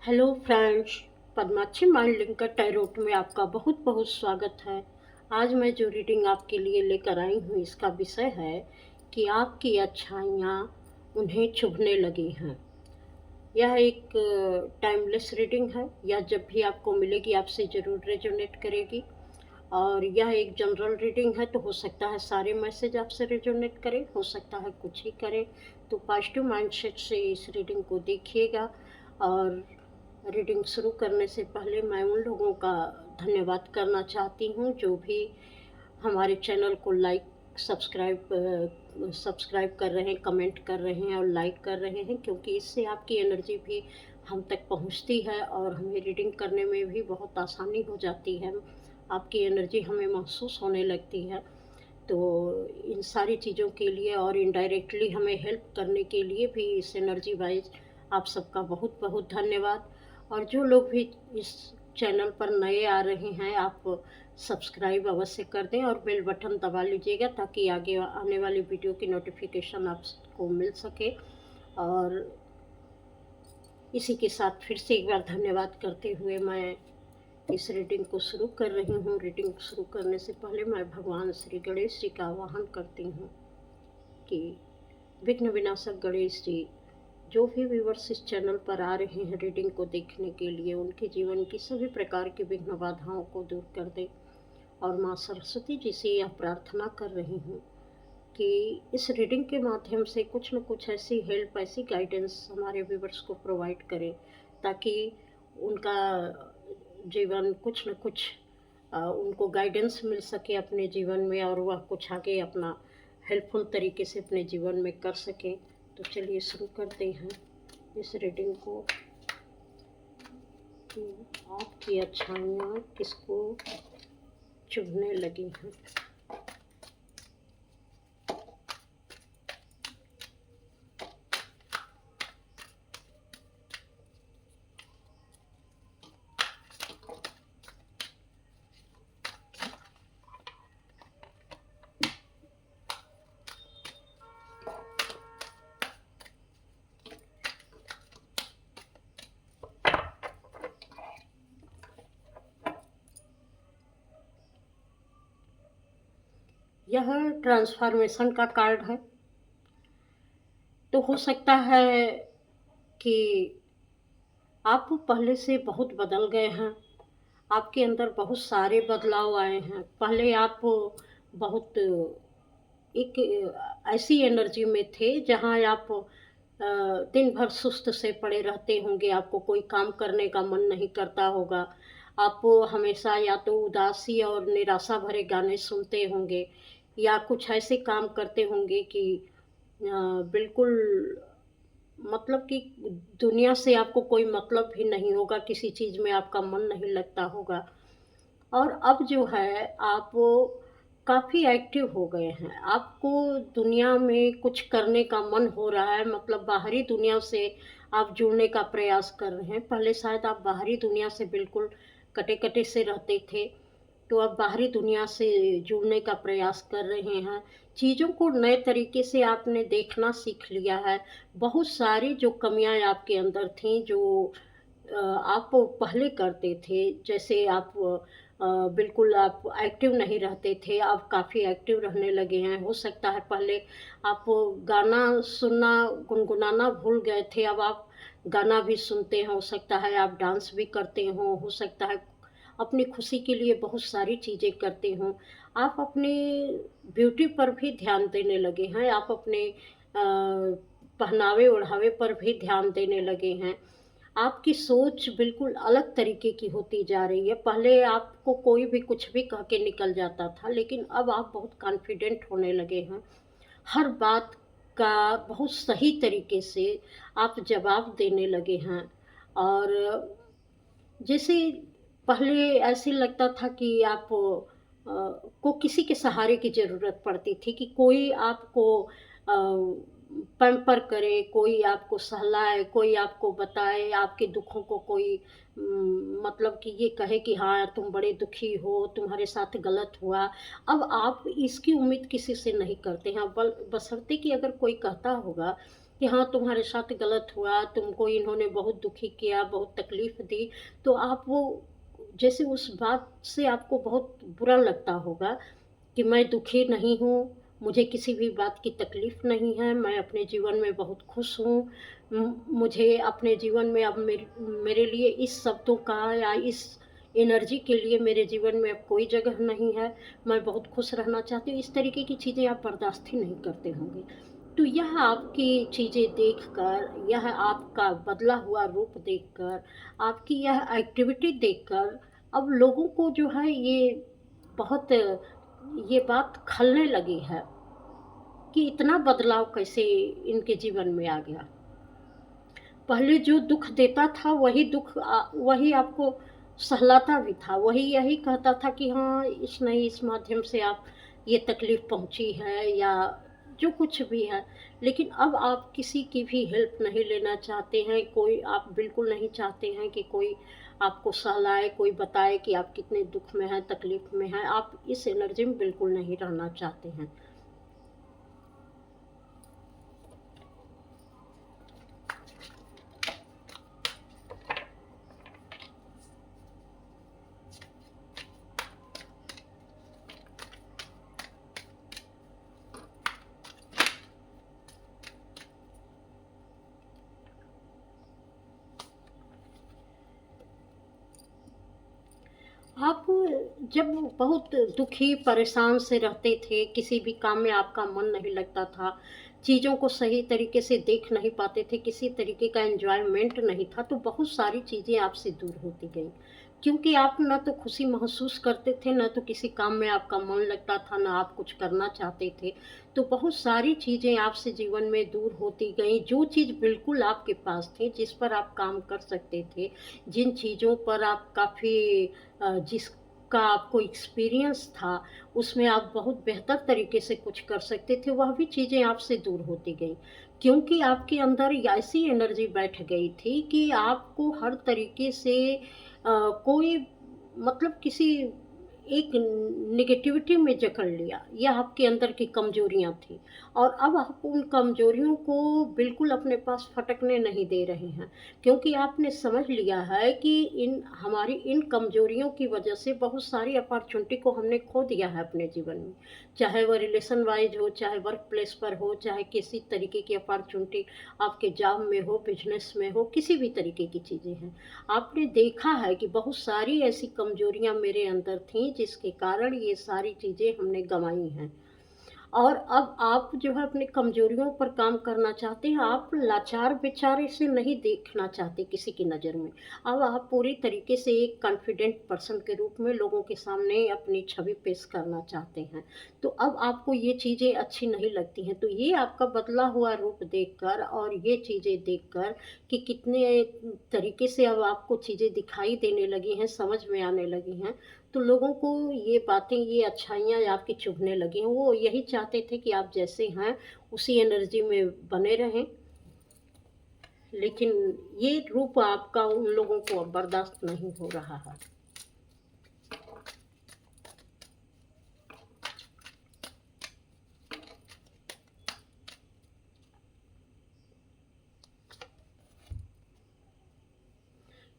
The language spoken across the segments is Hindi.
Hello friends, Padmakshi mind linker tarot में आपका बहुत बहुत स्वागत है। आज मैं जो रीडिंग आपके लिए लेकर आई हूँ इसका विषय है कि आपकी अच्छाइयाँ उन्हें चुभने लगी हैं। यह एक टाइमलेस रीडिंग है। यह जब भी आपको मिलेगी आपसे ज़रूर रेजोनेट करेगी। और यह एक जनरल रीडिंग है, तो हो सकता है सारे मैसेज आपसे रेजोनेट करें, हो सकता है कुछ ही करें। तो पॉजिटिव माइंडसेट से इस रीडिंग को देखिएगा। और रीडिंग शुरू करने से पहले मैं उन लोगों का धन्यवाद करना चाहती हूँ जो भी हमारे चैनल को सब्सक्राइब कर रहे हैं, कमेंट कर रहे हैं और लाइक कर रहे हैं, क्योंकि इससे आपकी एनर्जी भी हम तक पहुँचती है और हमें रीडिंग करने में भी बहुत आसानी हो जाती है। आपकी एनर्जी हमें महसूस होने लगती है। तो इन सारी चीज़ों के लिए और इनडायरेक्टली हमें हेल्प करने के लिए भी इस एनर्जी वाइज आप सबका बहुत बहुत धन्यवाद। और जो लोग भी इस चैनल पर नए आ रहे हैं, आप सब्सक्राइब अवश्य कर दें और बेल बटन दबा लीजिएगा ताकि आगे आने वाली वीडियो की नोटिफिकेशन आपको मिल सके। और इसी के साथ फिर से एक बार धन्यवाद करते हुए मैं इस रीडिंग को शुरू कर रही हूँ। रीडिंग शुरू करने से पहले मैं भगवान श्री गणेश जी का आवाहन करती हूँ कि विघ्न विनाशक गणेश जी, जो भी व्यूवर्स इस चैनल पर आ रहे हैं रीडिंग को देखने के लिए, उनके जीवन की सभी प्रकार की विघ्न बाधाओं को दूर कर दें। और माँ सरस्वती जी से यह प्रार्थना कर रही हूँ कि इस रीडिंग के माध्यम से कुछ न कुछ ऐसी हेल्प, ऐसी गाइडेंस हमारे व्यूवर्स को प्रोवाइड करें ताकि उनका जीवन कुछ न कुछ उनको गाइडेंस मिल सके अपने जीवन में और वह कुछ आगे अपना हेल्पफुल तरीके से अपने जीवन में कर सकें। तो चलिए शुरू करते हैं इस रीडिंग को कि आपकी अच्छाइयाँ किसको चुभने लगी हैं। यह ट्रांसफॉर्मेशन का कार्ड है। तो हो सकता है कि आप पहले से बहुत बदल गए हैं। आपके अंदर बहुत सारे बदलाव आए हैं। पहले आप बहुत एक ऐसी एनर्जी में थे जहाँ आप दिन भर सुस्त से पड़े रहते होंगे, आपको कोई काम करने का मन नहीं करता होगा। आप हमेशा या तो उदासी और निराशा भरे गाने सुनते होंगे या कुछ ऐसे काम करते होंगे कि बिल्कुल मतलब कि दुनिया से आपको कोई मतलब भी नहीं होगा, किसी चीज़ में आपका मन नहीं लगता होगा। और अब जो है आप काफ़ी एक्टिव हो गए हैं। आपको दुनिया में कुछ करने का मन हो रहा है, मतलब बाहरी दुनिया से आप जुड़ने का प्रयास कर रहे हैं। पहले शायद आप बाहरी दुनिया से बिल्कुल कटे-कटे से रहते थे, तो अब बाहरी दुनिया से जुड़ने का प्रयास कर रहे हैं। चीज़ों को नए तरीके से आपने देखना सीख लिया है। बहुत सारी जो कमियाँ आपके अंदर थीं, जो आप पहले करते थे, जैसे आप बिल्कुल आप एक्टिव नहीं रहते थे, अब काफ़ी एक्टिव रहने लगे हैं। हो सकता है पहले आप गाना सुनना, गुनगुनाना भूल गए थे, अब आप गाना भी सुनते हैं। हो सकता है आप डांस भी करते हो सकता है अपनी खुशी के लिए बहुत सारी चीज़ें करते हों। आप अपने ब्यूटी पर भी ध्यान देने लगे हैं, आप अपने पहनावे-ओढ़ावे पर भी ध्यान देने लगे हैं। आपकी सोच बिल्कुल अलग तरीके की होती जा रही है। पहले आपको कोई भी कुछ भी कह के निकल जाता था, लेकिन अब आप बहुत कॉन्फिडेंट होने लगे हैं। हर बात का बहुत सही तरीके से आप जवाब देने लगे हैं। और जैसे पहले ऐसे लगता था कि आप को किसी के सहारे की ज़रूरत पड़ती थी कि कोई आपको पैम्पर करे, कोई आपको सहलाए, कोई आपको बताए, आपके दुखों को कोई मतलब कि ये कहे कि हाँ, तुम बड़े दुखी हो, तुम्हारे साथ गलत हुआ। अब आप इसकी उम्मीद किसी से नहीं करते हैं, बशर्ते कि अगर कोई कहता होगा कि हाँ, तुम्हारे साथ गलत हुआ, तुमको इन्होंने बहुत दुखी किया, बहुत तकलीफ़ दी, तो आप वो जैसे उस बात से आपको बहुत बुरा लगता होगा कि मैं दुखी नहीं हूँ, मुझे किसी भी बात की तकलीफ़ नहीं है, मैं अपने जीवन में बहुत खुश हूँ। मुझे अपने जीवन में अब मेरे लिए इस शब्दों का या इस एनर्जी के लिए मेरे जीवन में अब कोई जगह नहीं है, मैं बहुत खुश रहना चाहती हूँ। इस तरीके की चीज़ें आप बर्दाश्त ही नहीं करते होंगे। तो यह आपकी चीज़ें देखकर, यह आपका बदला हुआ रूप देखकर, आपकी यह एक्टिविटी देखकर अब लोगों को जो है बहुत ये बात खलने लगी है कि इतना बदलाव कैसे इनके जीवन में आ गया। पहले जो दुःख देता था वही वही आपको सहलाता भी था। वही यही कहता था कि हाँ, इस माध्यम से आप ये तकलीफ़ पहुँची है या जो कुछ भी है। लेकिन अब आप किसी की भी हेल्प नहीं लेना चाहते हैं, कोई आप बिल्कुल नहीं चाहते हैं कि कोई आपको सहलाए, कोई बताए कि आप कितने दुःख में हैं, तकलीफ़ में हैं। आप इस एनर्जी में बिल्कुल नहीं रहना चाहते हैं। आप जब बहुत दुखी, परेशान से रहते थे, किसी भी काम में आपका मन नहीं लगता था, चीज़ों को सही तरीके से देख नहीं पाते थे, किसी तरीके का एन्जॉयमेंट नहीं था, तो बहुत सारी चीज़ें आपसे दूर होती गईं। क्योंकि आप ना तो खुशी महसूस करते थे, ना तो किसी काम में आपका मन लगता था, ना आप कुछ करना चाहते थे। तो बहुत सारी चीज़ें आपसे जीवन में दूर होती गईं, जो चीज़ बिल्कुल आपके पास थी, जिस पर आप काम कर सकते थे, जिन चीज़ों पर आप काफ़ी जिसका आपको एक्सपीरियंस था, उसमें आप बहुत बेहतर तरीके से कुछ कर सकते थे, वह भी चीज़ें आपसे दूर होती गईं। क्योंकि आपके अंदर ऐसी एनर्जी बैठ गई थी कि आपको हर तरीके से कोई मतलब किसी एक नेगेटिविटी में जकड़ लिया। यह आपके अंदर की कमजोरियां थी और अब आप उन कमजोरियों को बिल्कुल अपने पास फटकने नहीं दे रहे हैं, क्योंकि आपने समझ लिया है कि हमारी इन कमजोरियों की वजह से बहुत सारी अपॉर्चुनिटी को हमने खो दिया है अपने जीवन में। चाहे वह रिलेशन वाइज हो, चाहे वर्क प्लेस पर हो, चाहे किसी तरीके की अपॉर्चुनिटी आपके जॉब में हो, बिजनेस में हो, किसी भी तरीके की चीज़ें हैं। आपने देखा है कि बहुत सारी ऐसी कमजोरियां मेरे अंदर थीं जिसके कारण ये सारी चीज़ें हमने गंवाई हैं। और अब आप जो है अपनी कमजोरियों पर काम करना चाहते हैं, आप लाचार बेचारे से नहीं देखना चाहते किसी की नज़र में। अब आप पूरी तरीके से एक कॉन्फिडेंट पर्सन के रूप में लोगों के सामने अपनी छवि पेश करना चाहते हैं। तो अब आपको ये चीज़ें अच्छी नहीं लगती हैं। तो ये आपका बदला हुआ रूप देखकर और ये चीज़ें देखकर कि कितने तरीके से अब आपको चीज़ें दिखाई देने लगी हैं, समझ में आने लगी हैं, तो लोगों को ये बातें, ये अच्छाइयाँ आपकी चुभने लगी हैं। वो यही चाहते थे कि आप जैसे हैं, उसी एनर्जी में बने रहें। लेकिन ये रूप आपका उन लोगों को अब बर्दाश्त नहीं हो रहा है।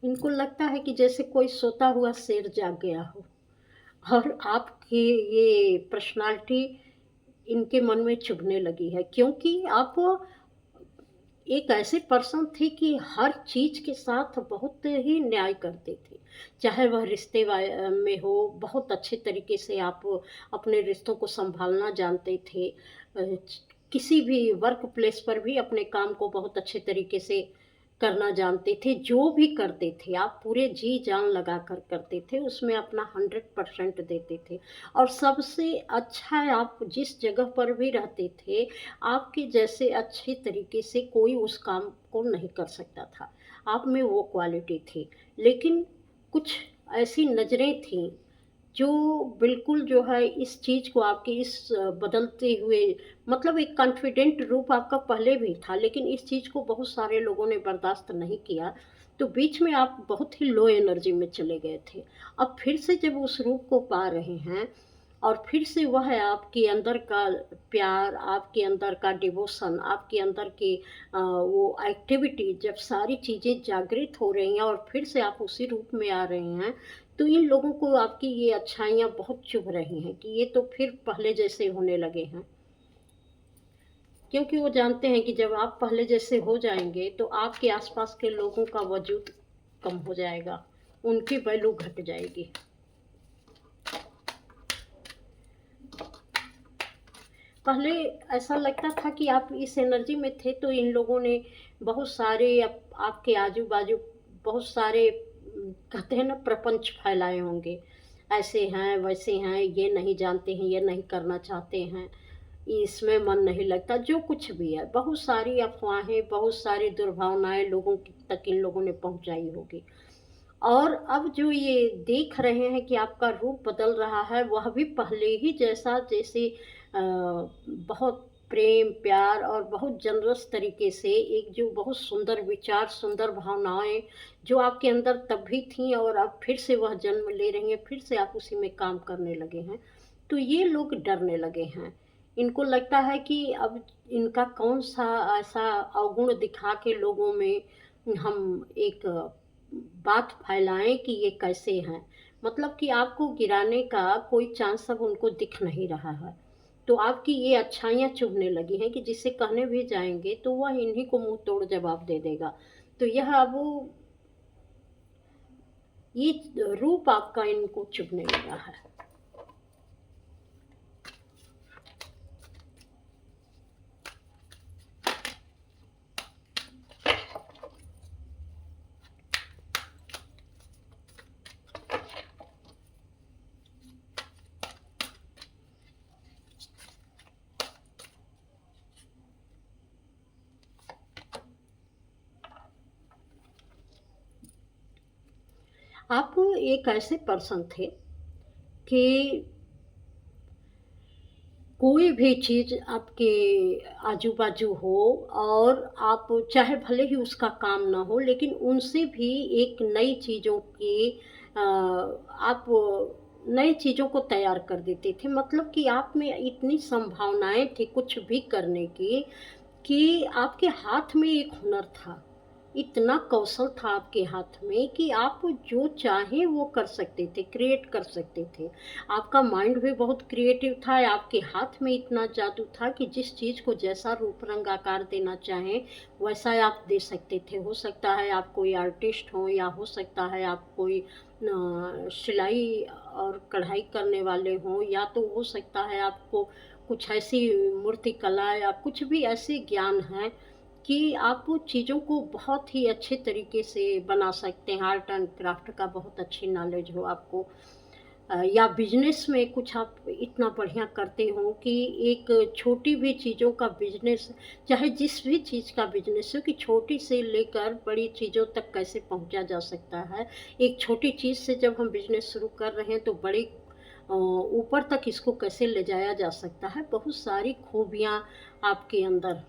इनको लगता है कि जैसे कोई सोता हुआ शेर जाग गया हो और आपकी ये पर्सनालिटी इनके मन में चुभने लगी है, क्योंकि आप एक ऐसे पर्सन थे कि हर चीज़ के साथ बहुत ही न्याय करते थे। चाहे वह में हो, बहुत अच्छे तरीके से आप अपने रिश्तों को सँभालना जानते थे। किसी भी वर्क प्लेस पर भी अपने काम को बहुत अच्छे तरीके से करना जानते थे। जो भी करते थे, आप पूरे जी-जान लगाकर करते थे, उसमें अपना 100% देते थे। और सबसे अच्छा आप जिस जगह पर भी रहते थे, आपके जैसे अच्छे तरीके से कोई उस काम को नहीं कर सकता था। आप में वो क्वालिटी थी। लेकिन कुछ ऐसी नज़रें थीं जो बिल्कुल जो है इस चीज़ को आपके इस बदलते हुए मतलब एक कॉन्फिडेंट रूप आपका पहले भी था, लेकिन इस चीज़ को बहुत सारे लोगों ने बर्दाश्त नहीं किया। तो बीच में आप बहुत ही लो एनर्जी में चले गए थे। अब फिर से जब उस रूप को पा रहे हैं और फिर से वह आपके अंदर का प्यार, आपके अंदर का डिवोशन, आपके अंदर की वो एक्टिविटी जब सारी चीज़ें जागृत हो रही हैं और फिर से आप उसी रूप में आ रहे हैं, तो इन लोगों को आपकी ये अच्छाइयाँ बहुत चुभ रही हैं कि ये तो फिर पहले जैसे होने लगे हैं। क्योंकि वो जानते हैं कि जब आप पहले जैसे हो जाएँगे, तो आपके आस-पास के लोगों का वजूद कम हो जाएगा, उनकी वैल्यू घट जाएगी। पहले ऐसा लगता था कि आप इस एनर्जी में थे तो इन लोगों ने बहुत सारे आपके आजू बाजू बहुत सारे कहते हैं ना प्रपंच फैलाए होंगे, ऐसे हैं वैसे हैं, ये नहीं जानते हैं, ये नहीं करना चाहते हैं, इसमें मन नहीं लगता, जो कुछ भी है बहुत सारी अफवाहें, बहुत सारी दुर्भावनाएं लोगों तक इन लोगों ने पहुंचाई होगी। और अब जो ये देख रहे हैं कि आपका रूप बदल रहा है, वह भी पहले ही जैसा, जैसे बहुत प्रेम, प्यार और बहुत जनरस तरीके से एक जो बहुत सुंदर विचार, सुंदर भावनाएँ जो आपके अंदर तब भी थीं और अब फिर से वह जन्म ले रही हैं, फिर से आप उसी में काम करने लगे हैं। तो ये लोग डरने लगे हैं। इनको लगता है कि अब इनका कौन-सा ऐसा अवगुण दिखा के लोगों में हम एक बात फैलाएँ कि ये कैसे हैं। मतलब कि आपको गिराने का कोई चांस अब उनको दिख नहीं रहा है। तो आपकी ये अच्छाइयाँ चुभने लगी हैं कि जिसे कहने भी जाएँगे तो वह इन्हीं को मुँह तोड़ जवाब दे देगा। तो यह अब ये रूप आपका इनको चुभने लगा है। आप एक ऐसे पर्सन थे कि कोई भी चीज़ आपके आजू-बाजू हो और आप चाहे भले ही उसका काम ना हो, लेकिन उनसे भी एक नई चीज़ों की आप नई चीज़ों को तैयार कर देते थे। मतलब कि आप में इतनी संभावनाएँ थी कुछ भी करने की, कि आपके हाथ में एक हुनर था। इतना कौशल था आपके हाथ में कि आप जो चाहें वो कर सकते थे, क्रिएट कर सकते थे। आपका माइंड भी बहुत क्रिएटिव था, आपके हाथ में इतना जादू था कि जिस चीज़ को जैसा रूप रंग आकार देना चाहें, वैसा आप दे सकते थे। हो सकता है आप कोई आर्टिस्ट हों या हो सकता है आप कोई सिलाई और कढ़ाई करने वाले हों, या तो हो सकता है आपको कुछ ऐसी मूर्ति कला या कुछ भी ऐसे ज्ञान हैं कि आप वो चीज़ों को बहुत ही अच्छे तरीके से बना सकते हैं। आर्ट एंड क्राफ्ट का बहुत अच्छी नॉलेज हो आपको, या बिजनेस में कुछ आप इतना बढ़िया करते हो कि एक छोटी भी चीज़ों का बिजनेस, चाहे जिस भी चीज़ का बिजनेस हो, कि छोटी से लेकर बड़ी चीज़ों तक कैसे पहुंचा जा सकता है। एक छोटी चीज़ से जब हम बिजनेस शुरू कर रहे हैं तो बड़ी ऊपर तक इसको कैसे ले जाया जा सकता है, बहुत सारी खूबियाँ आपके अंदर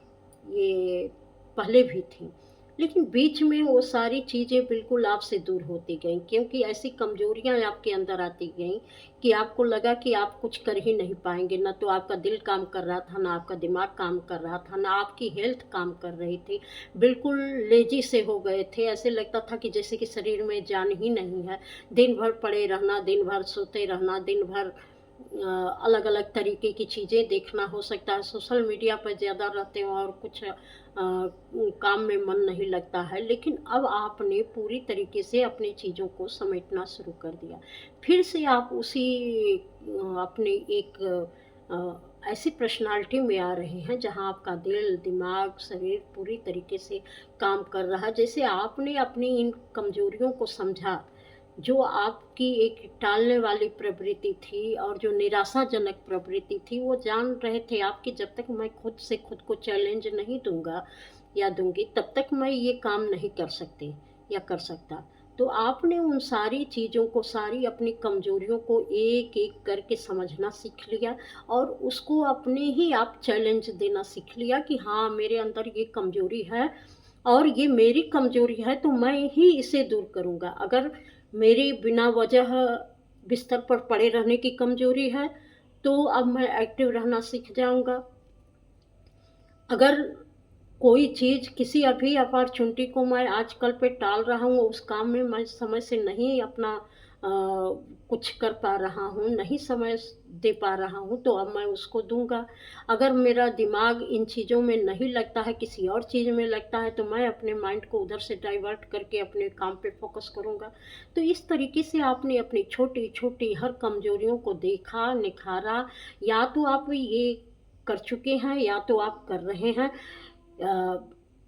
ये पहले भी थी। लेकिन बीच में वो सारी चीज़ें बिल्कुल आपसे दूर होती गईं, क्योंकि ऐसी कमज़ोरियाँ आपके अंदर आती गईं कि आपको लगा कि आप कुछ कर ही नहीं पाएँगे। ना तो आपका दिल काम कर रहा था, ना आपका दिमाग काम कर रहा था, ना आपकी हेल्थ काम कर रही थी। बिल्कुल लेज़ी से हो गए थे, ऐसे लगता था कि जैसे कि शरीर में जान ही नहीं है। दिन भर पड़े रहना, दिन भर सोते रहना, दिन भर अलग-अलग तरीके की चीज़ें देखना, हो सकता है सोशल मीडिया पर ज़्यादा रहते हो और कुछ काम में मन नहीं लगता है। लेकिन अब आपने पूरी तरीके से अपनी चीज़ों को समेटना शुरू कर दिया। फिर से आप उसी अपनी एक ऐसी पर्सनैलिटी में आ रहे हैं जहाँ आपका दिल, दिमाग, शरीर पूरी तरीके से काम कर रहा है। जैसे आपने अपनी इन कमज़ोरियों को समझा, जो आपकी एक टालने वाली प्रवृत्ति थी और जो निराशाजनक प्रवृत्ति थी, वो जान रहे थे आप कि जब तक मैं खुद से खुद को चैलेंज नहीं दूँगा या दूँगी, तब तक मैं ये काम नहीं कर सकती या कर सकता। तो आपने उन सारी चीज़ों को, सारी अपनी कमज़ोरियों को एक-एक करके समझना सीख लिया और उसको अपने ही आप चैलेंज देना सीख लिया कि हाँ, मेरे अंदर ये कमज़ोरी है और ये मेरी कमज़ोरी है, तो मैं ही इसे दूर करूँगा। अगर मेरी बिना वजह बिस्तर पर पड़े रहने की कमज़ोरी है, तो अब मैं एक्टिव रहना सीख जाऊँगा। अगर कोई चीज़ किसी अभी अपॉर्चुनिटी को मैं आजकल पे टाल रहा हूँ, उस काम में मैं समय से नहीं अपना कुछ कर पा रहा हूँ, नहीं समय दे पा रहा हूँ, तो अब मैं उसको दूँगा। अगर मेरा दिमाग इन चीज़ों में नहीं लगता है, किसी और चीज़ में लगता है, तो मैं अपने माइंड को उधर से डाइवर्ट करके अपने काम पे फ़ोकस करूँगा। तो इस तरीके से आपने अपनी छोटी-छोटी हर कमज़ोरियों को देखा, निखारा, या तो आप ये कर चुके हैं या तो आप कर रहे हैं।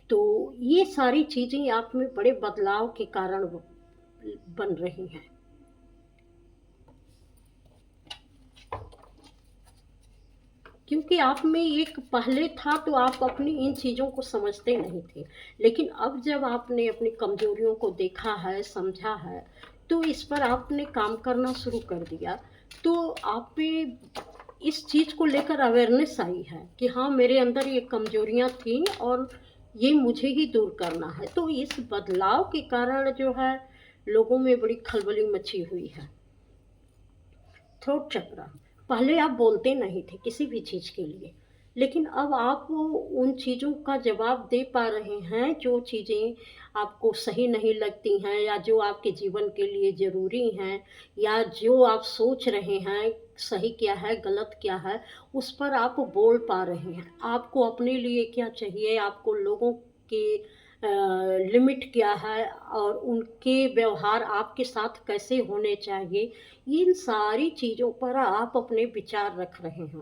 तो ये सारी चीज़ें आप में बड़े बदलाव के कारण बन रही हैं। क्योंकि आप में एक पहले था तो आप अपनी इन चीज़ों को समझते नहीं थे। लेकिन अब जब आपने अपनी कमज़ोरियों को देखा है, समझा है, तो इस पर आपने काम करना शुरू कर दिया। तो आप में इस चीज़ को लेकर अवेयरनेस आई है कि हाँ, मेरे अंदर ये कमज़ोरियाँ थीं और ये मुझे ही दूर करना है। तो इस बदलाव के कारण जो है, लोगों में बड़ी खलबली मची हुई है। थ्रोट चक्र, पहले आप बोलते नहीं थे किसी भी चीज़ के लिए, लेकिन अब आप उन चीज़ों का जवाब दे पा रहे हैं जो चीज़ें आपको सही नहीं लगती हैं या जो आपके जीवन के लिए ज़रूरी हैं, या जो आप सोच रहे हैं सही क्या है, गलत क्या है, उस पर आप बोल पा रहे हैं। आपको अपने लिए क्या चाहिए, आपको लोगों के लिमिट क्या है और उनके व्यवहार आपके साथ कैसे होने चाहिए, इन सारी चीज़ों पर आप अपने विचार रख रहे हैं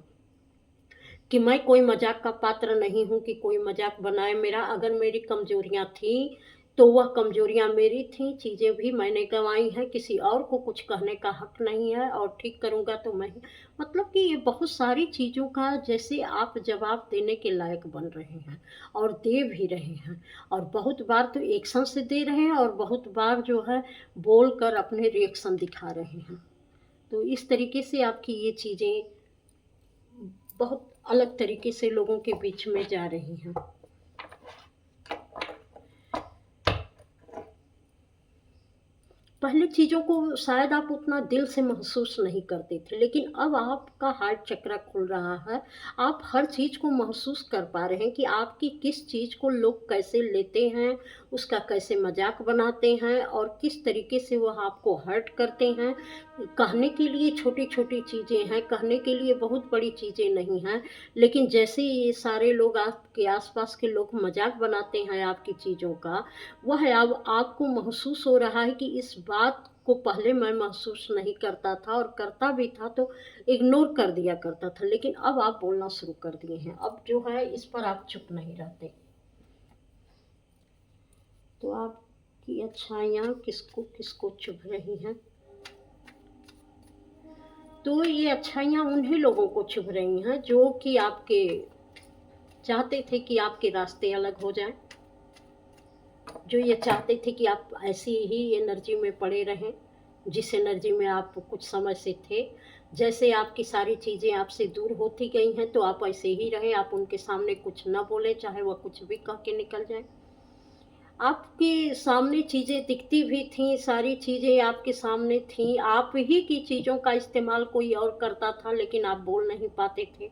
कि मैं कोई मज़ाक का पात्र नहीं हूँ कि कोई मज़ाक बनाए मेरा। अगर मेरी कमज़ोरियाँ थीं, तो वह कमज़ोरियाँ मेरी थीं, चीज़ें भी मैंने गँवाई हैं, किसी और को कुछ कहने का हक़ नहीं है और ठीक करूँगा तो मैं ही। मतलब कि ये बहुत सारी चीज़ों का जैसे आप जवाब देने के लायक बन रहे हैं और दे भी रहे हैं, और बहुत बार तो एक्शन से दे रहे हैं और बहुत बार जो है बोलकर अपने रिएक्शन दिखा रहे हैं। तो इस तरीके से आपकी ये चीज़ें बहुत अलग तरीके से लोगों के बीच में जा रही हैं। पहले चीज़ों को शायद आप उतना दिल से महसूस नहीं करते थे, लेकिन अब आपका हार्ट चक्र खुल रहा है। आप हर चीज़ को महसूस कर पा रहे हैं कि आपकी किस चीज़ को लोग कैसे लेते हैं, उसका कैसे मज़ाक बनाते हैं और किस तरीके से वह आपको हर्ट करते हैं। कहने के लिए छोटी-छोटी चीज़ें हैं, कहने के लिए बहुत बड़ी चीज़ें नहीं हैं, लेकिन जैसे ये सारे लोग आपके आस-पास के लोग मज़ाक बनाते हैं आपकी चीज़ों का, वह अब आपको महसूस हो रहा है कि इस बात को पहले मैं महसूस नहीं करता था और करता भी था तो इग्नोर कर दिया करता था, लेकिन अब आप बोलना शुरू कर दिए हैं। अब जो है इस पर आप चुप नहीं रहते। तो आपकी अच्छाइयाँ किसको चुभ रही हैं? तो ये अच्छाइयाँ उन्हीं लोगों को चुभ रही हैं जो कि आपके चाहते थे कि आपके रास्ते अलग हो जाएँ। जो ये चाहते थे कि आप ऐसी ही एनर्जी में पड़े रहें, जिस एनर्जी में आप कुछ समय से थे। जैसे आपकी सारी चीज़ें आपसे दूर होती गई हैं, तो आप ऐसे ही रहें, आप उनके सामने कुछ ना बोलें, चाहे वह कुछ भी कह के निकल जाएँ। आपके सामने चीज़ें दिखती भी थीं, सारी चीज़ें आपके सामने थीं, आप ही की चीज़ों का इस्तेमाल कोई और करता था, लेकिन आप बोल नहीं पाते थे।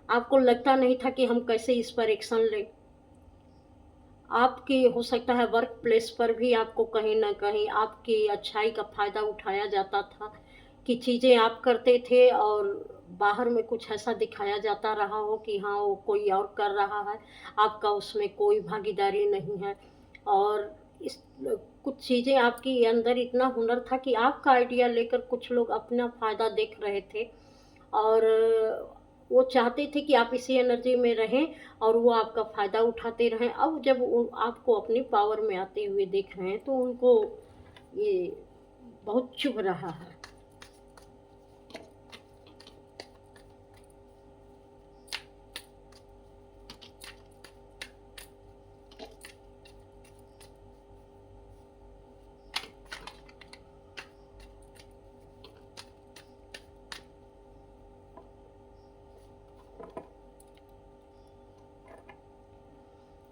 आपको लगता नहीं था कि हम कैसे इस पर एक्शन लें। आपके हो सकता है वर्क प्लेस पर भी आपको कहीं न कहीं आपकी अच्छाई का फ़ायदा उठाया जाता था कि चीज़ें आप करते थे और बाहर में कुछ ऐसा दिखाया जाता रहा हो कि हाँ, वो कोई और कर रहा है, आपका उसमें कोई भागीदारी नहीं है। और इस कुछ चीज़ें आपके अंदर इतना हुनर था कि आपका आइडिया लेकर कुछ लोग अपना फ़ायदा देख रहे थे और वो चाहते थे कि आप इसी एनर्जी में रहें और वो आपका फ़ायदा उठाते रहें। अब जब वो आपको अपनी पावर में आते हुए देख रहे हैं, तो उनको ये बहुत चुभ रहा है।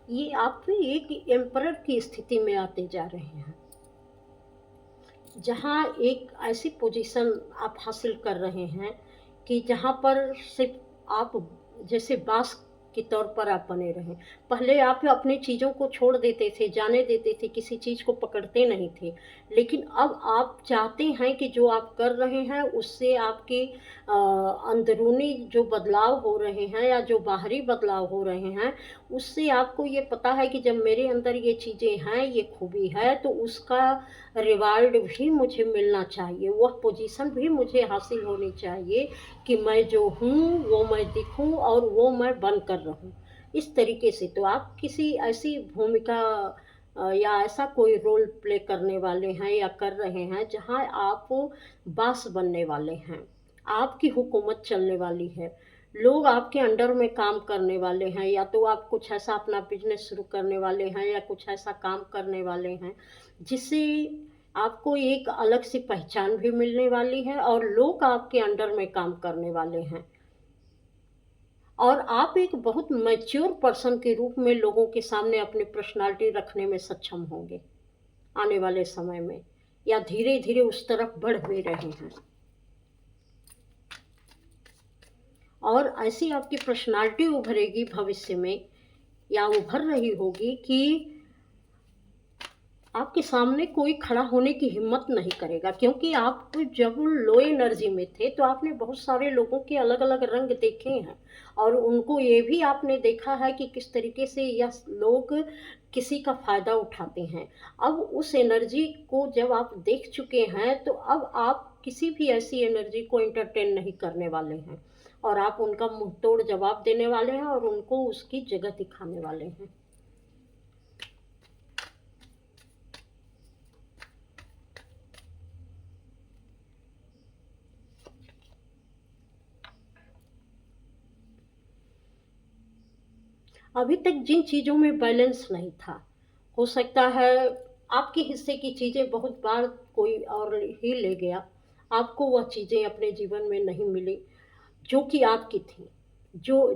ये आप भी एक एम्परर की स्थिति में आते जा रहे हैं, जहाँ एक ऐसी पोजीशन आप हासिल कर रहे हैं कि जहाँ पर सिर्फ़ आप जैसे बाँस के तौर पर आप बने रहें। पहले आप अपनी चीज़ों को छोड़ देते थे, जाने देते थे, किसी चीज़ को पकड़ते नहीं थे। लेकिन अब आप चाहते हैं कि जो आप कर रहे हैं उससे आपके अंदरूनी जो बदलाव हो रहे हैं या जो बाहरी बदलाव हो रहे हैं, उससे आपको ये पता है कि जब मेरे अंदर ये चीज़ें हैं, ये खूबी है, तो उसका रिवार्ड भी मुझे मिलना चाहिए। वह पोज़ीशन भी मुझे हासिल होनी चाहिए कि मैं जो हूँ, वो मैं दिखूँ और वो मैं बनकर रहूँ। इस तरीके से तो आप किसी ऐसी भूमिका या ऐसा कोई रोल प्ले करने वाले हैं या कर रहे हैं, जहाँ आप बॉस बनने वाले हैं। आपकी हुकूमत चलने वाली है। लोग आपके अंडर में काम करने वाले हैं, या तो आप कुछ ऐसा अपना बिज़नेस शुरू करने वाले हैं या कुछ ऐसा काम करने वाले हैं, जिससे आपको एक अलग सी पहचान भी मिलने वाली है और लोग आपके अंडर में काम करने वाले हैं। और आप एक बहुत मैच्योर पर्सन के रूप में लोगों के सामने अपनी पर्सनैलिटी रखने में सक्षम होंगे, आने वाले समय में, या धीरे-धीरे उस तरफ बढ़ भी रहे हैं। और ऐसी आपकी पर्सनैलिटी उभरेगी भविष्य में, या उभर रही होगी कि आपके सामने कोई खड़ा होने की हिम्मत नहीं करेगा, क्योंकि आप जब लो एनर्जी में थे तो आपने बहुत सारे लोगों के अलग-अलग रंग देखे हैं और उनको ये भी आपने देखा है कि किस तरीके से यह लोग किसी का फ़ायदा उठाते हैं। अब उस एनर्जी को जब आप देख चुके हैं, तो अब आप किसी भी ऐसी एनर्जी को एंटरटेन नहीं करने वाले हैं और आप उनका मुँहतोड़ जवाब देने वाले हैं और उनको उसकी जगह दिखाने वाले हैं। अभी तक जिन चीज़ों में बैलेंस नहीं था, हो सकता है आपके हिस्से की चीज़ें बहुत बार कोई और ही ले गया। आपको वह चीज़ें अपने जीवन में नहीं मिली, जो कि आपकी थी,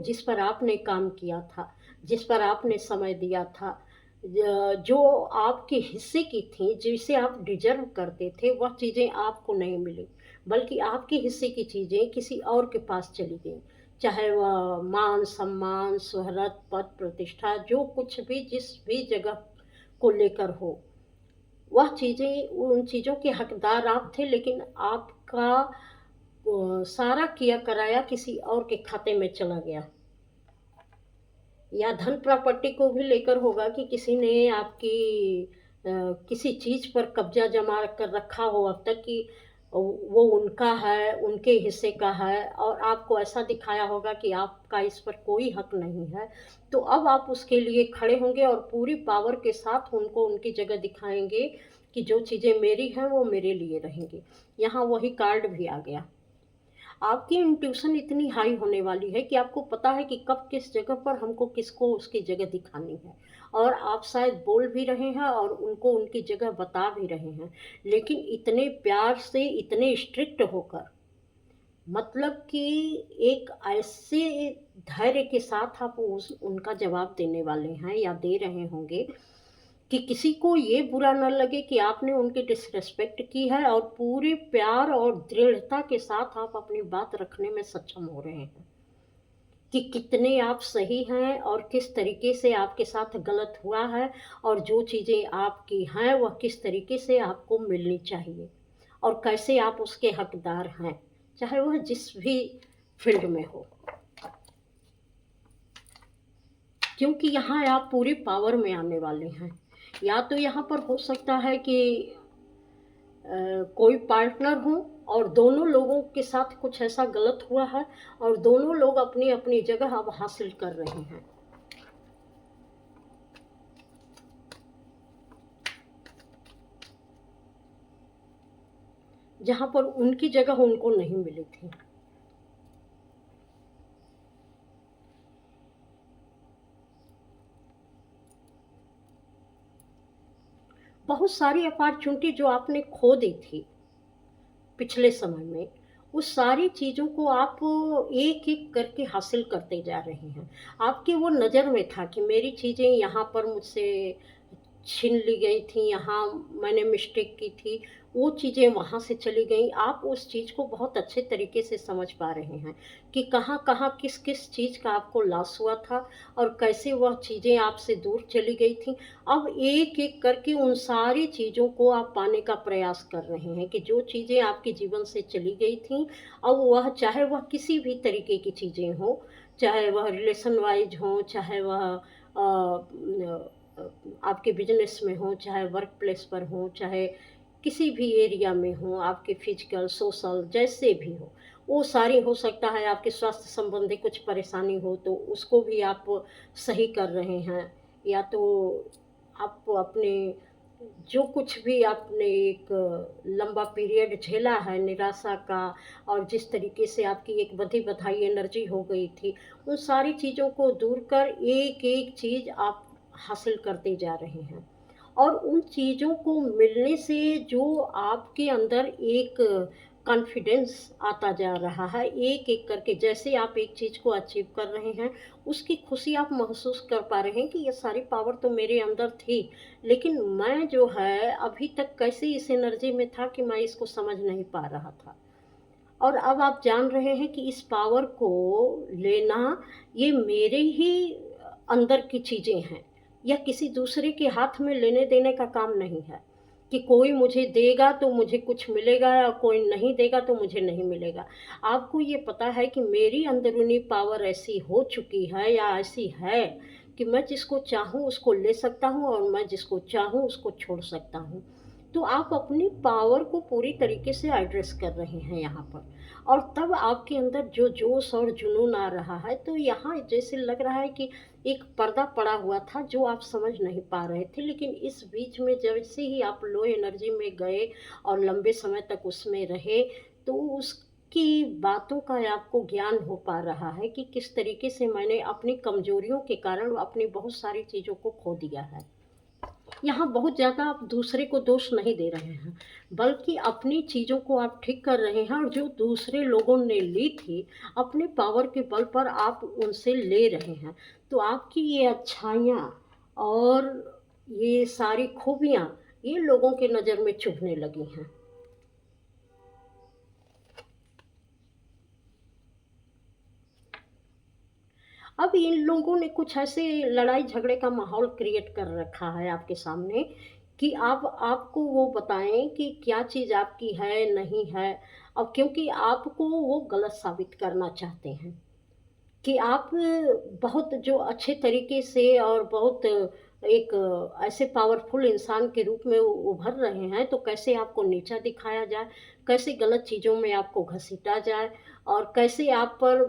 जिस पर आपने काम किया था, जिस पर आपने समय दिया था, जो आपके हिस्से की थी, जिसे आप डिज़र्व करते थे, वह चीज़ें आपको नहीं मिली, बल्कि आपके हिस्से की चीज़ें किसी और के पास चली गईं। चाहे वह मान-सम्मान, शोहरत, पद, प्रतिष्ठा, जो कुछ भी जिस भी जगह को लेकर हो, वह चीज़ें, उन चीज़ों के हकदार आप थे, लेकिन आपका सारा किया कराया किसी और के खाते में चला गया। या धन प्रॉपर्टी को भी लेकर होगा कि किसी ने आपकी किसी चीज़ पर कब्ज़ा जमा कर रखा हो अब तक कि वो उनका है, उनके हिस्से का है, और आपको ऐसा दिखाया होगा कि आपका इस पर कोई हक नहीं है। तो अब आप उसके लिए खड़े होंगे और पूरी पावर के साथ उनको उनकी जगह दिखाएँगे कि जो चीज़ें मेरी हैं, वो मेरे लिए रहेंगी। यहाँ वही कार्ड भी आ गया। आपकी इंट्यूशन इतनी हाई होने वाली है कि आपको पता है कि कब किस जगह पर हमको किसको उसकी जगह दिखानी है, और आप शायद बोल भी रहे हैं और उनको उनकी जगह बता भी रहे हैं, लेकिन इतने प्यार से, इतने स्ट्रिक्ट होकर, मतलब कि एक ऐसे धैर्य के साथ आप उनका जवाब देने वाले हैं या दे रहे होंगे कि किसी को ये बुरा न लगे कि आपने उनकी डिसरिस्पेक्ट की है, और पूरे प्यार और दृढ़ता के साथ आप अपनी बात रखने में सक्षम हो रहे हैं कि कितने आप सही हैं और किस तरीके से आपके साथ गलत हुआ है, और जो चीज़ें आपकी हैं वह किस तरीके से आपको मिलनी चाहिए, और कैसे आप उसके हकदार हैं, चाहे वह जिस भी फील्ड में हो। क्योंकि यहाँ आप पूरी पावर में आने वाले हैं। या तो यहाँ पर हो सकता है कि कोई पार्टनर हो और दोनों लोगों के साथ कुछ ऐसा गलत हुआ है और दोनों लोग अपनी अपनी जगह अब हासिल कर रहे हैं, जहाँ पर उनकी जगह उनको नहीं मिली थी। बहुत सारी अपॉर्चुनिटी जो आपने खो दी थी पिछले समय में, उस सारी चीज़ों को आप एक-एक करके हासिल करते जा रहे हैं। आपकी वो नज़र में था कि मेरी चीज़ें यहाँ पर मुझसे छीन ली गई थी, यहाँ मैंने मिस्टेक की थी, वो चीज़ें वहाँ से चली गईं। आप उस चीज़ को बहुत अच्छे तरीके से समझ पा रहे हैं कि कहाँ-कहाँ, किस-किस चीज़ का आपको लॉस हुआ था और कैसे वह चीज़ें आपसे दूर चली गई थीं। अब एक-एक करके उन सारी चीज़ों को आप पाने का प्रयास कर रहे हैं कि जो चीज़ें आपके जीवन से चली गई थीं, अब वह चाहे वह किसी भी तरीके की चीज़ें हों, चाहे वह रिलेशन वाइज़ हों, चाहे वह आपके बिज़नेस में हो, चाहे वर्क प्लेस पर हो, चाहे किसी भी एरिया में हो, आपके फिजिकल, सोशल जैसे भी हो, वो सारी हो सकता है आपके स्वास्थ्य संबंधी कुछ परेशानी हो तो उसको भी आप सही कर रहे हैं। या तो आप अपने जो कुछ भी आपने एक लंबा पीरियड झेला है निराशा का और जिस तरीके से आपकी एक बंधी-बँधाई एनर्जी हो गई थी, उन सारी चीज़ों को दूर कर एक-एक चीज़ आप हासिल करते जा रहे हैं। और उन चीज़ों को मिलने से जो आपके अंदर एक कॉन्फिडेंस आता जा रहा है, एक-एक करके जैसे आप एक चीज़ को अचीव कर रहे हैं, उसकी खुशी आप महसूस कर पा रहे हैं कि ये सारी पावर तो मेरे अंदर थी, लेकिन मैं जो है अभी तक कैसे इस एनर्जी में था कि मैं इसको समझ नहीं पा रहा था। और अब आप जान रहे हैं कि इस पावर को लेना ये मेरे ही अंदर की चीज़ें हैं। यह किसी दूसरे के हाथ में लेने-देने का काम नहीं है, कि कोई मुझे देगा तो मुझे कुछ मिलेगा या कोई नहीं देगा तो मुझे नहीं मिलेगा। आपको ये पता है कि मेरी अंदरूनी पावर ऐसी हो चुकी है या ऐसी है कि मैं जिसको चाहूँ उसको ले सकता हूँ और मैं जिसको चाहूँ उसको छोड़ सकता हूँ। तो आप अपनी पावर को पूरी तरीके से एड्रेस कर रहे हैं यहाँ पर और तब आपके अंदर जो जोश और जुनून आ रहा है तो यहाँ जैसे लग रहा है कि एक पर्दा पड़ा हुआ था जो आप समझ नहीं पा रहे थे, लेकिन इस बीच में जैसे ही आप लो एनर्जी में गए और लंबे समय तक उसमें रहे तो उसकी बातों का आपको ज्ञान हो पा रहा है कि किस तरीके से मैंने अपनी कमजोरियों के कारण अपनी बहुत सारी चीज़ों को खो दिया है। यहाँ बहुत ज़्यादा आप दूसरे को दोष नहीं दे रहे हैं, बल्कि अपनी चीज़ों को आप ठीक कर रहे हैं और जो दूसरे लोगों ने ली थी, अपने पावर के बल पर आप उनसे ले रहे हैं। तो आपकी ये अच्छाइयाँ और ये सारी खूबियाँ, ये लोगों के नज़र में चुभने लगी हैं। अब इन लोगों ने कुछ ऐसे लड़ाई झगड़े का माहौल क्रिएट कर रखा है आपके सामने कि आप आपको वो बताएं कि क्या चीज़ आपकी है नहीं है और क्योंकि आपको वो गलत साबित करना चाहते हैं कि आप बहुत जो अच्छे तरीके से और बहुत एक ऐसे पावरफुल इंसान के रूप में उभर रहे हैं, तो कैसे आपको नीचा दिखाया जाए, कैसे गलत चीज़ों में आपको घसीटा जाए और कैसे आप पर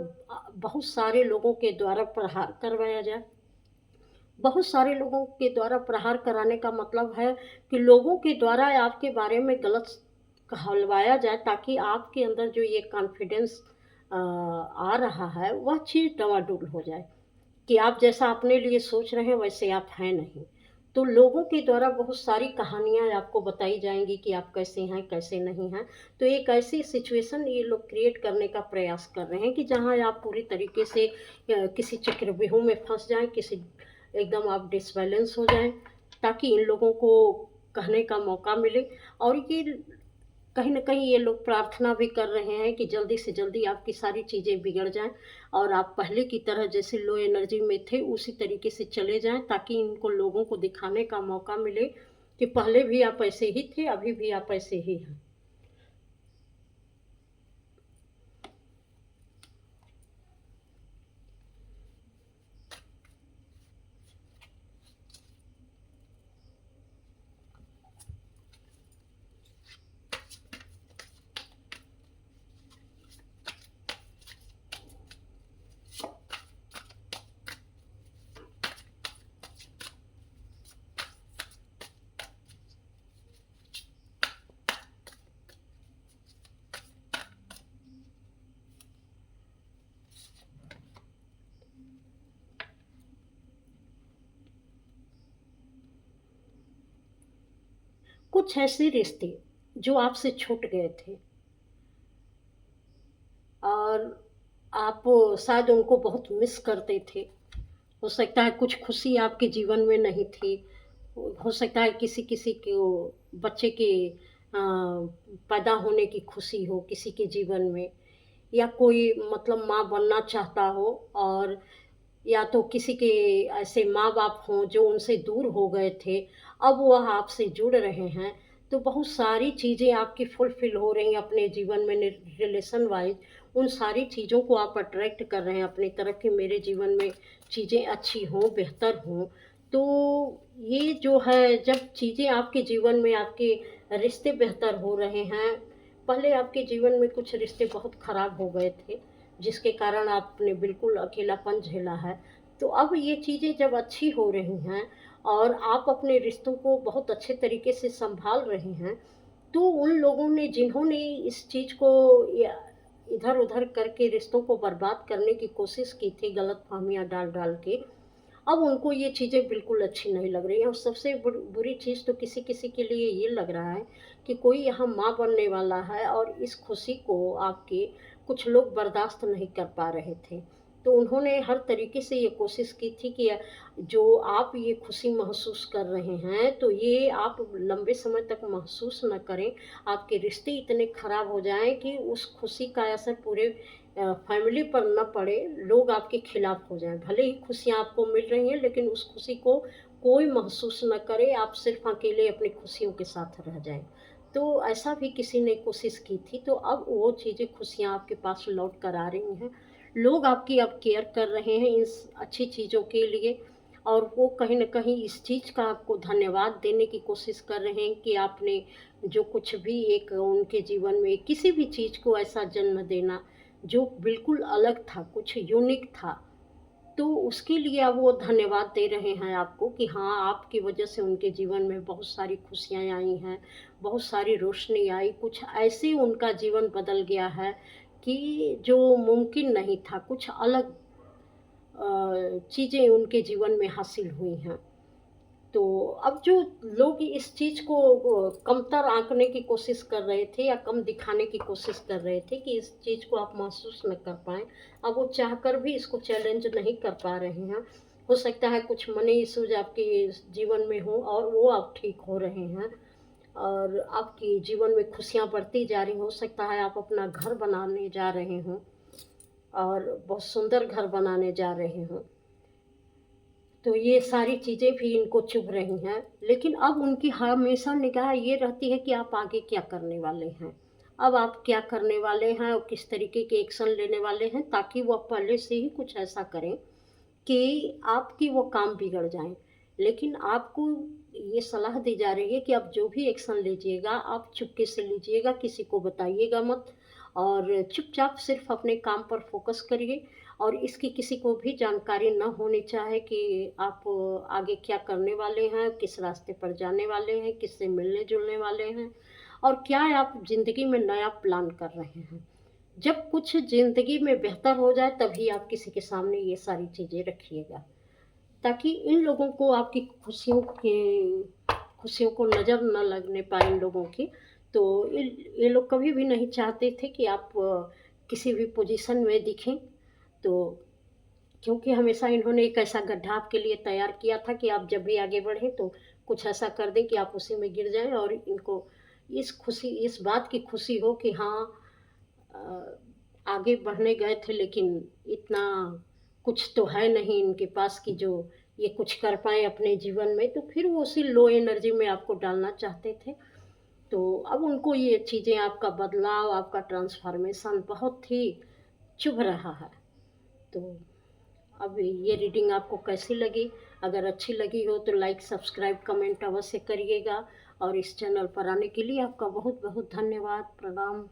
बहुत सारे लोगों के द्वारा प्रहार करवाया जाए। बहुत सारे लोगों के द्वारा प्रहार कराने का मतलब है कि लोगों के द्वारा आपके बारे में गलत कहलवाया जाए ताकि आपके अंदर जो ये कॉन्फिडेंस आ रहा है वह चीज़ डवाडोल हो जाए कि आप जैसा अपने लिए सोच रहे हैं वैसे आप हैं नहीं। तो लोगों के द्वारा बहुत सारी कहानियाँ आपको बताई जाएँगी कि आप कैसे हैं, कैसे नहीं हैं। तो एक ऐसी सिचुएशन ये लोग क्रिएट करने का प्रयास कर रहे हैं कि जहाँ आप पूरी तरीके से किसी चक्रव्यूह में फँस जाएँ, किसी एकदम आप डिसबैलेंस हो जाएँ, ताकि इन लोगों को कहने का मौका मिले। और ये कहीं न कहीं ये लोग प्रार्थना भी कर रहे हैं कि जल्दी से जल्दी आपकी सारी चीज़ें बिगड़ जाएँ और आप पहले की तरह जैसे लो एनर्जी में थे उसी तरीके से चले जाएँ ताकि इनको लोगों को दिखाने का मौका मिले कि पहले भी आप ऐसे ही थे, अभी भी आप ऐसे ही हैं। कुछ ऐसे रिश्ते जो आपसे छूट गए थे और आप शायद उनको बहुत मिस करते थे। हो सकता है कुछ खुशी आपके जीवन में नहीं थी। हो सकता है किसी किसी को बच्चे के पैदा होने की खुशी हो किसी के जीवन में, या कोई मतलब माँ बनना चाहता हो, और या तो किसी के ऐसे माँ-बाप हों जो उनसे दूर हो गए थे, अब वह आपसे जुड़ रहे हैं, तो बहुत सारी चीज़ें आपकी फुलफ़िल हो रही हैं अपने जीवन में रिलेशन वाइज़, उन सारी चीज़ों को आप अट्रैक्ट कर रहे हैं अपनी तरफ कि मेरे जीवन में चीज़ें अच्छी हों, बेहतर हों। तो ये जो है जब चीज़ें आपके जीवन में आपके रिश्ते बेहतर हो रहे हैं, पहले आपके जीवन में कुछ रिश्ते बहुत ख़राब हो गए थे, जिसके कारण आपने बिल्कुल अकेलापन झेला है। तो अब ये चीज़ें जब अच्छी हो रही हैं और आप अपने रिश्तों को बहुत अच्छे तरीके से सँभाल रहे हैं, तो उन लोगों ने जिन्होंने इस चीज़ को या इधर-उधर करके रिश्तों को बर्बाद करने की कोशिश की थी गलतफ़हमियाँ डाल-डाल के, अब उनको ये चीज़ें बिल्कुल अच्छी नहीं लग रही हैं। और सबसे बुरी चीज़ तो किसी-किसी के लिए ये लग रहा है कि कोई यहाँ माँ बनने वाला है और इस खुशी को आपके कुछ लोग बर्दाश्त नहीं कर पा रहे थे। तो उन्होंने हर तरीके से ये कोशिश की थी कि जो आप ये खुशी महसूस कर रहे हैं, तो ये आप लंबे समय तक महसूस ना करें। आपके रिश्ते इतने ख़राब हो जाएँ कि उस खुशी का असर पूरे फैमिली पर ना पड़े, लोग आपके खिलाफ हो जाएँ। भले ही खुशियाँ आपको मिल रही हैं, लेकिन उस खुशी को कोई महसूस ना करे, आप सिर्फ़ अकेले अपनी खुशियों के साथ रह जाएँ। तो ऐसा भी किसी ने कोशिश की थी, तो अब वो चीज़ें खुशियाँ आपके पास लौट कर आ रही हैं। लोग आपकी अब केयर कर रहे हैं इस अच्छी चीज़ों के लिए, और वो कहीं न कहीं इस चीज़ का आपको धन्यवाद देने की कोशिश कर रहे हैं कि आपने जो कुछ भी एक उनके जीवन में किसी भी चीज़ को ऐसा जन्म देना जो बिल्कुल अलग था, कुछ यूनिक था, तो उसके लिए अब वो धन्यवाद दे रहे हैं आपको कि हाँ, आपकी वजह से उनके जीवन में बहुत सारी खुशियाँ आई हैं, बहुत सारी रोशनी आई, कुछ ऐसे उनका जीवन बदल गया है कि जो मुमकिन नहीं था, कुछ अलग चीज़ें उनके जीवन में हासिल हुई हैं। तो अब जो लोग इस चीज़ को कमतर आँकने की कोशिश कर रहे थे या कम दिखाने की कोशिश कर रहे थे कि इस चीज़ को आप महसूस न कर पाएँ, अब वो चाहकर भी इसको चैलेंज नहीं कर पा रहे हैं। हो सकता है कुछ मनी इश्यूज़ आपके जीवन में हों और वो अब ठीक हो रहे हैं, और आपके जीवन में खुशियाँ बढ़ती जा रही हैं। हो सकता है आप अपना घर बनाने जा रहे हों और बहुत सुंदर घर बनाने जा रहे हों। तो ये सारी चीज़ें भी इनको चुभ रही हैं, लेकिन अब उनकी हमेशा निगाह ये रहती है कि आप आगे क्या करने वाले हैं। अब आप क्या करने वाले हैं और किस तरीके के एक्शन लेने वाले हैं, ताकि वो पहले से ही कुछ ऐसा करें कि आपकी वो काम बिगड़ जाएँ। लेकिन आपको ये सलाह दी जा रही है कि आप जो भी एक्शन लीजिएगा, आप चुपके से लीजिएगा, किसी को बताइएगा मत, और चुपचाप सिर्फ़ अपने काम पर फ़ोकस करिए, और इसकी किसी को भी जानकारी ना होनी चाहिए कि आप आगे क्या करने वाले हैं, किस रास्ते पर जाने वाले हैं, किससे मिलने-जुलने वाले हैं, और क्या आप ज़िंदगी में नया प्लान कर रहे हैं। जब कुछ ज़िंदगी में बेहतर हो जाए तभी आप किसी के सामने ये सारी चीज़ें रखिएगा, ताकि इन लोगों को आपकी खुशियों को नज़र ना लगने पाए इन लोगों की। तो ये लोग कभी भी नहीं चाहते थे कि आप किसी भी पोज़ीशन में दिखें। तो क्योंकि हमेशा इन्होंने एक ऐसा गड्ढा आपके लिए तैयार किया था कि आप जब भी आगे बढ़ें तो कुछ ऐसा कर दें कि आप उसी में गिर जाएँ, और इनको इस बात की खुशी हो कि हाँ, अ, आगे बढ़ने गए थे, लेकिन इतना कुछ तो है नहीं इनके पास कि जो ये कुछ कर पाएँ अपने जीवन में, तो फिर वो उसी लो एनर्जी में आपको डालना चाहते थे। तो अब उनको ये चीज़ें, आपका बदलाव, आपका ट्रांसफ़ॉर्मेशन बहुत ही चुभ रहा है। तो अब ये रीडिंग आपको कैसी लगी? अगर अच्छी लगी हो तो लाइक, सब्सक्राइब, कमेंट अवश्य करिएगा, और इस चैनल पर आने के लिए आपका बहुत-बहुत धन्यवाद। प्रणाम।